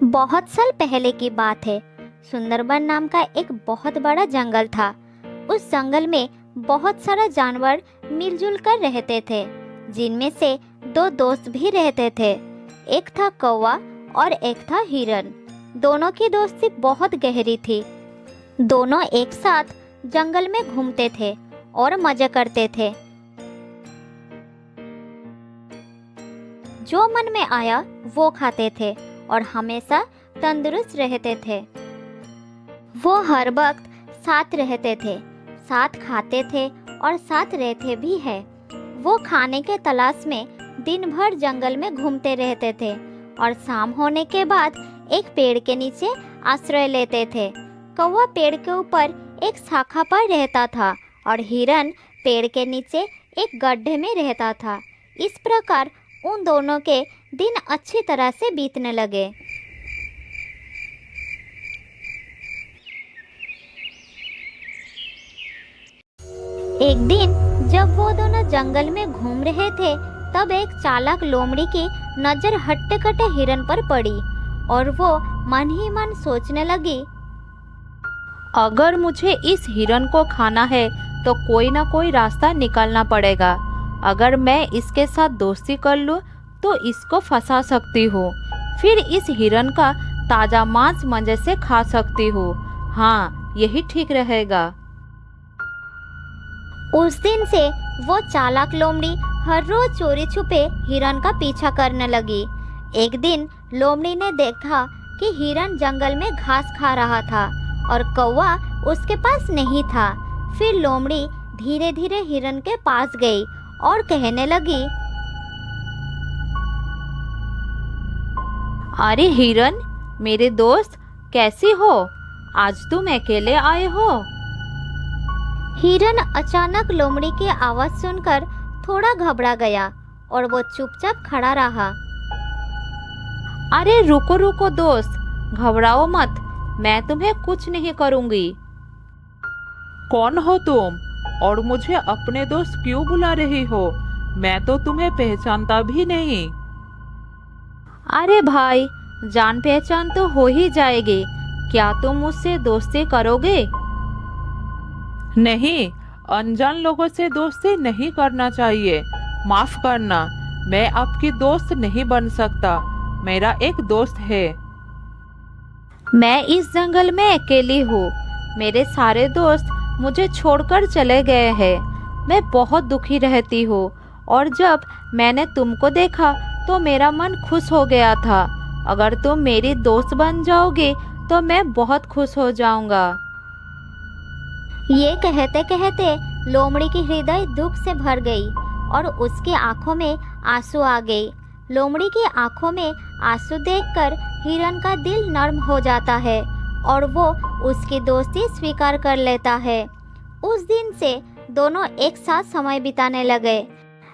बहुत साल पहले की बात है। सुंदरबन नाम का एक बहुत बड़ा जंगल था। उस जंगल में बहुत सारा जानवर मिलजुल कर रहते थे, जिनमें से दो दोस्त भी रहते थे। एक था कौवा और एक था हिरन। दोनों की दोस्ती बहुत गहरी थी। दोनों एक साथ जंगल में घूमते थे और मजे करते थे। जो मन में आया वो खाते थे और हमेशा तंदुरुस्त रहते थे। वो हर वक्त साथ रहते थे, साथ खाते थे और साथ रहते भी है। वो खाने के तलाश में दिन भर जंगल में घूमते रहते थे और शाम होने के बाद एक पेड़ के नीचे आश्रय लेते थे। कौवा पेड़ के ऊपर एक शाखा पर रहता था और हिरन पेड़ के नीचे एक गड्ढे में रहता था। इस प्रकार उन दोनों के दिन अच्छी तरह से बीतने लगे। एक दिन जब वो दोनों जंगल में घूम रहे थे, तब एक चालाक लोमड़ी की नजर हट्टे कट्टे हिरन पर पड़ी और वो मन ही मन सोचने लगी, अगर मुझे इस हिरन को खाना है तो कोई ना कोई रास्ता निकालना पड़ेगा। अगर मैं इसके साथ दोस्ती कर लूँ तो इसको फंसा सकती हूँ, फिर इस हिरन का ताज़ा मांस मजे से खा सकती हूँ। हाँ, यही ठीक रहेगा। उस दिन से वो चालाक लोमड़ी हर रोज चोरी छुपे हिरन का पीछा करने लगी। एक दिन लोमड़ी ने देखा कि हिरन जंगल में घास खा रहा था और कौवा उसके पास नहीं था। फिर लोमड़ी धीरे धीरे हिरन के पास गई और कहने लगी, अरे हिरन, मेरे दोस्त, कैसी हो? आज तुम अकेले आए हो? हिरन अचानक लोमड़ी की आवाज सुनकर थोड़ा घबरा गया और वो चुपचाप खड़ा रहा। अरे रुको रुको दोस्त, घबराओ मत, मैं तुम्हें कुछ नहीं करूँगी। कौन हो तुम और मुझे अपने दोस्त क्यों बुला रही हो? मैं तो तुम्हें पहचानता भी नहीं। अरे भाई, जान पहचान तो हो ही जाएगी। क्या तुम मुझसे दोस्ती करोगे? नहीं, अनजान लोगों से दोस्ती नहीं करना चाहिए। माफ करना, मैं आपकी दोस्त नहीं बन सकता। मेरा एक दोस्त है। मैं इस जंगल में अकेली हूँ। मेरे सारे दोस्त मुझे छोड़कर चले गए हैं। मैं बहुत दुखी रहती हूँ और जब मैंने तुमको देखा तो मेरा मन खुश हो गया था। अगर तुम मेरी दोस्त बन जाओगे तो मैं बहुत खुश हो जाऊंगा। ये कहते कहते लोमड़ी की हृदय दुख से भर गई और उसकी आंखों में आंसू आ गए। लोमड़ी की आंखों में आंसू देखकर हिरन का दिल नर्म हो जाता है और वो उसकी दोस्ती स्वीकार कर लेता है। उस दिन से दोनों एक साथ समय बिताने लगे।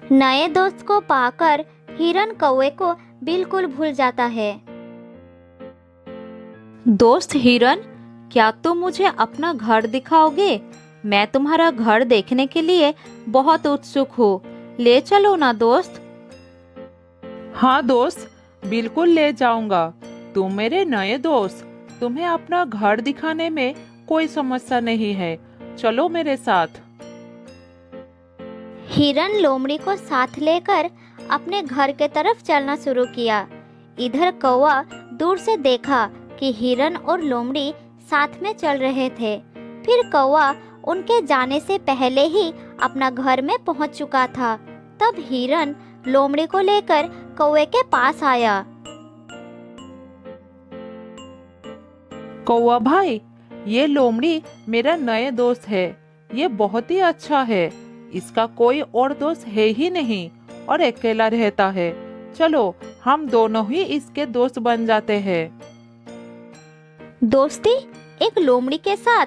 नए दोस्त को पाकर हिरन कौवे को बिल्कुल भूल जाता है। दोस्त हिरन, क्या तुम मुझे अपना घर दिखाओगे? मैं तुम्हारा घर देखने के लिए बहुत उत्सुक हूँ। ले चलो ना दोस्त। हाँ दोस्त, बिल्कुल ले जाऊंगा। तुम मेरे नए दोस्त, तुम्हें अपना घर दिखाने में कोई समस्या नहीं है। चलो मेरे साथ। हिरन लोमड़ी को साथ लेकर अपने घर के तरफ चलना शुरू किया। इधर कौवा दूर से देखा कि हिरन और लोमड़ी साथ में चल रहे थे। फिर कौवा उनके जाने से पहले ही अपना घर में पहुंच चुका था। तब हिरन लोमड़ी को लेकर कौवे के पास आया। कौवा भाई, ये लोमड़ी मेरा नए दोस्त है। ये बहुत ही अच्छा है। इसका कोई और दोस्त है ही नहीं और अकेला रहता है। चलो, हम दोनों ही इसके दोस्त बन जाते हैं। दोस्ती एक लोमड़ी के साथ?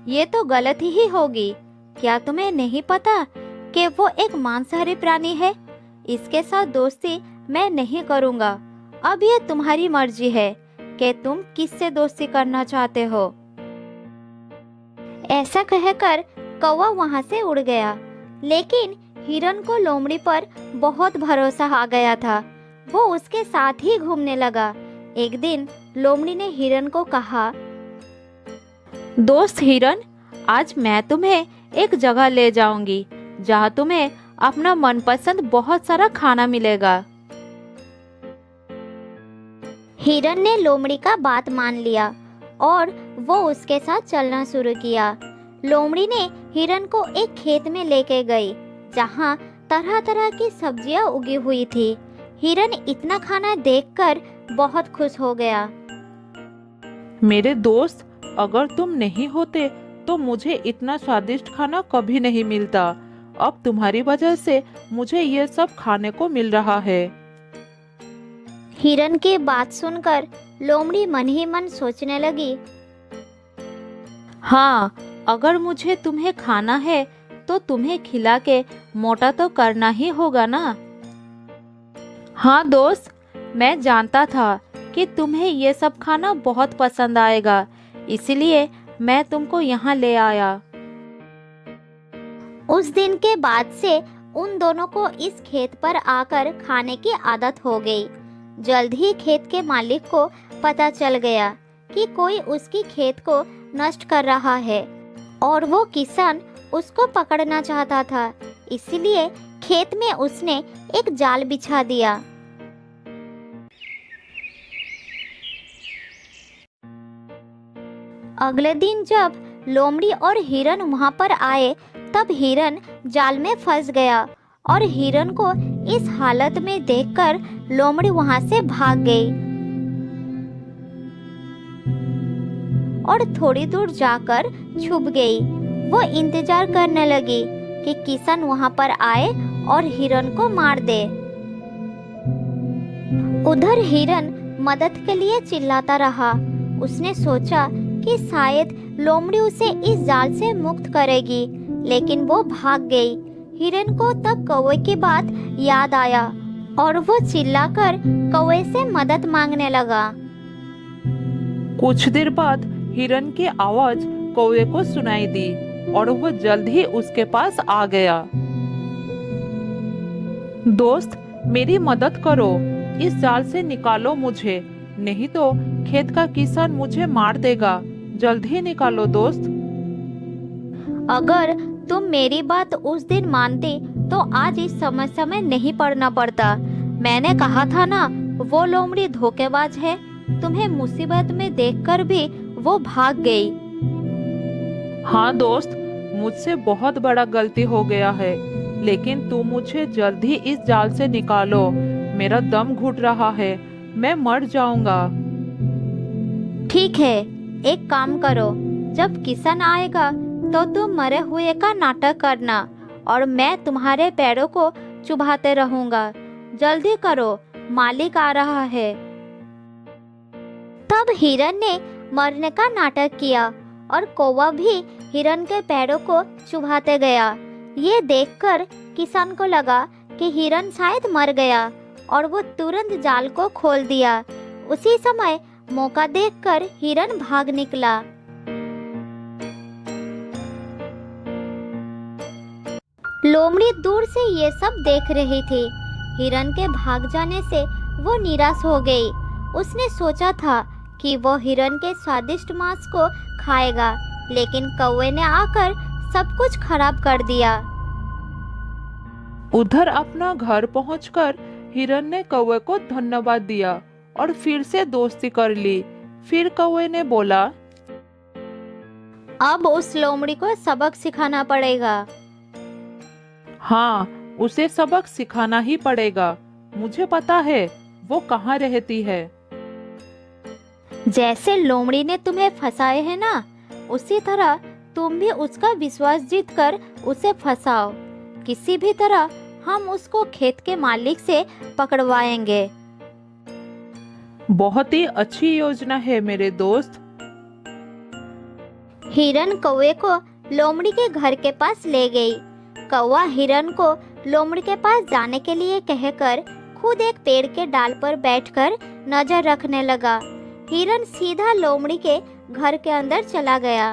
ये तो गलत ही होगी। क्या तुम्हें नहीं पता कि वो एक मांसाहारी प्राणी है? इसके साथ दोस्ती मैं नहीं करूँगा। अब ये तुम्हारी मर्जी है कि तुम किससे दोस्ती करना चाहते हो। ऐसा कहकर कौवा वहाँ से उड़ गया। लेकिन हिरन को लोमड़ी पर बहुत भरोसा आ गया था। वो उसके साथ ही घूमने लगा। एक दिन लोमड़ी ने हिरन को कहा, दोस्त हिरन, आज मैं तुम्हें एक जगह ले जाऊंगी जहाँ तुम्हें अपना मनपसंद बहुत सारा खाना मिलेगा। हिरन ने लोमड़ी का बात मान लिया और वो उसके साथ चलना शुरू किया। लोमड़ी ने हिरन को एक खेत में लेके गई जहाँ तरह तरह की सब्जियां उगी हुई थी। हिरन इतना खाना देखकर बहुत खुश हो गया। मेरे दोस्त, अगर तुम नहीं होते तो मुझे इतना स्वादिष्ट खाना कभी नहीं मिलता। अब तुम्हारी वजह से मुझे ये सब खाने को मिल रहा है। हिरन की बात सुनकर लोमड़ी मन ही मन सोचने लगी, हाँ, अगर मुझे तुम्हें खाना है तो तुम्हें खिला के मोटा तो करना ही होगा ना। हाँ दोस्त, मैं जानता था कि तुम्हें ये सब खाना बहुत पसंद आएगा, इसलिए मैं तुमको यहाँ ले आया। उस दिन के बाद से उन दोनों को इस खेत पर आकर खाने की आदत हो गई। जल्द ही खेत के मालिक को पता चल गया कि कोई उसकी खेत को नष्ट कर रहा है और वो किसान उसको पकड़ना चाहता था। इसलिए खेत में उसने एक जाल बिछा दिया। अगले दिन जब लोमड़ी और हिरन वहां पर आए तब हिरन जाल में फंस गया और हिरन को इस हालत में देखकर लोमड़ी वहां से भाग गई और थोड़ी दूर जाकर छुप गई। वो इंतजार करने लगी कि किसान वहां पर आए और हिरन को मार दे। उधर हिरन मदद के लिए चिल्लाता रहा। उसने सोचा कि शायद लोमड़ी उसे इस जाल से मुक्त करेगी, लेकिन वो भाग गई। हिरन को तब कौवे की बात याद आया और वो चिल्लाकर कौवे से मदद मांगने लगा। कुछ देर बाद हिरन की आवाज कौवे को सुनाई दी और वो जल्द ही उसके पास आ गया। दोस्त, मेरी मदद करो, इस जाल से निकालो मुझे, नहीं तो खेत का किसान मुझे मार देगा। जल्द ही निकालो दोस्त। अगर तुम मेरी बात उस दिन मानती तो आज इस समस्या में नहीं पड़ना पड़ता। मैंने कहा था ना, वो लोमड़ी धोखेबाज है। तुम्हें मुसीबत में देखकर भी वो भाग गई। हाँ दोस्त, मुझसे बहुत बड़ा गलती हो गया है, लेकिन तुम मुझे जल्द ही इस जाल से निकालो। मेरा दम घुट रहा है, मैं मर जाऊंगा। ठीक है, एक काम करो, जब किसान आएगा तो तुम मरे हुए का नाटक करना और मैं तुम्हारे पैरों को चुभाते रहूंगा। जल्दी करो, मालिक आ रहा है। तब हिरन ने मरने का नाटक किया और कौवा भी हिरन के पैरों को चुभाते गया। ये देखकर किसान को लगा कि हिरन शायद मर गया और वो तुरंत जाल को खोल दिया। उसी समय मौका देखकर हिरन भाग निकला। लोमड़ी दूर से ये सब देख रही थी। हिरन के भाग जाने से वो निराश हो गई। उसने सोचा था कि वो हिरन के स्वादिष्ट मांस को खाएगा, लेकिन कौवे ने आकर सब कुछ खराब कर दिया। उधर अपना घर पहुंचकर हिरन ने कौवे को धन्यवाद दिया और फिर से दोस्ती कर ली। फिर कौवे ने बोला, अब उस लोमड़ी को सबक सिखाना पड़ेगा। हाँ, उसे सबक सिखाना ही पड़ेगा। मुझे पता है वो कहाँ रहती है। जैसे लोमड़ी ने तुम्हें फंसाए है ना, उसी तरह तुम भी उसका विश्वास जीतकर उसे फंसाओ। किसी भी तरह हम उसको खेत के मालिक से पकड़वाएंगे। बहुत ही अच्छी योजना है मेरे दोस्त। हिरन कौवे को लोमड़ी के घर के पास ले गई। कौवा हिरन को लोमड़ी के पास जाने के लिए कहकर खुद एक पेड़ के डाल पर बैठकर नजर रखने लगा। हिरन सीधा लोमड़ी के घर के अंदर चला गया।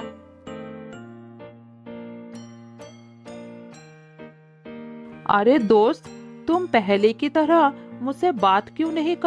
अरे दोस्त, तुम पहले की तरह मुझसे बात क्यों नहीं कर